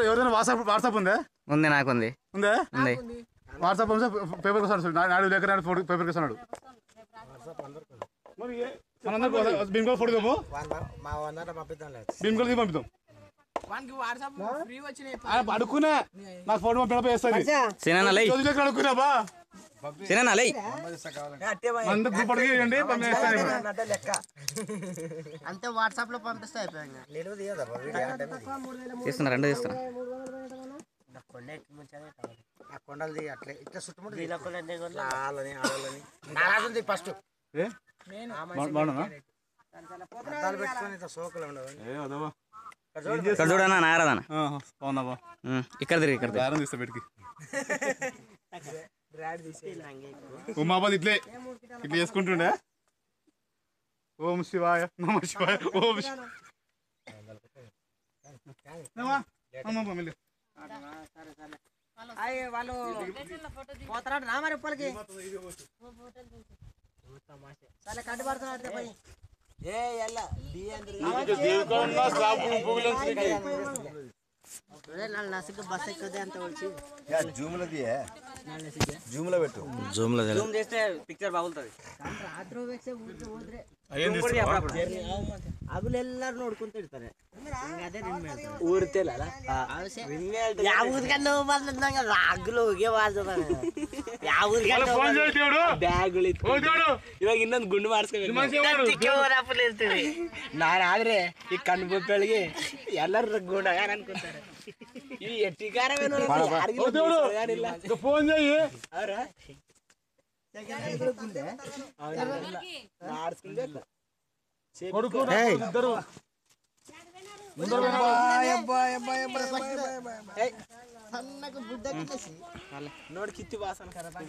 ఎవరైనా వాట్సాప్ ఉందా? ఉంది, నాకుంది. ఉందా? ఉంది. వాట్సాప్ పేపర్కి వస్తాడు, నాడు లేక పేపర్కి వస్తున్నాడు. భీమ్గోల్ ఫోటో భీమ్గోల్ పంపిద్దాం. అడుక్కునే నాకు ఫోన్ పంపినప్పుడు వేస్తుంది. అడుక్కున్నాబా అంతే వాట్సాప్ లో పంపిస్తే తీస్తున్నా, రెండు తీస్తున్నా. కొండలది అట్లే ఇట్లా చుట్టుముట్టు ఫస్ట్ పెట్టుకొని సోకులు ఉండవు. ఇక్కడ చూడనా, నాగరాదనా? అవునాబా, ఇక్కడ తిరిగి ఇక్కడ దారం తీస్తా పెట్టుకి. ఉమాబాద్ ఇట్లే ఇట్లా చేసుకుంటుండే. ఓం శివాయ నమ శివాయ. ఓం వాళ్ళు పోతారు నా మరి ఉప్పలకి చాలా కట్టు పడుతున్నారు. నసిగ్గు బస్ ఎక్కువ అంత వచ్చి జూమ్లో పెట్టు. జూమ్ చేస్తే పిక్చర్ బాగుంటుంది. అగులు ఎల్లారు నోడుకుంటూ ఇడతారు. ఊరితే అగ్గులు బ్యాగులు ఇವಾಗ ಇನ್ನೊಂದು ಗುಂಡು ಮಾಡಿಸ್ಕೋಬೇಕು. ನಾನಾದ್ರೆ ಈ ಕಣ್ಣು ಬೊಪ್ಪಳಿಗೆ ಎಲ್ಲರೂ ಗುಂಡಗಾರ ಅನ್ಕೊಂತಾರೆ. ಈ ಎಟ್ಟಿಗಾರವೇ ఫోన్ చేయి. ಅವ್ರ ನೋಡಿ ಕಿತ್ತಿ ವಾಸನ ಕರಪಾಕ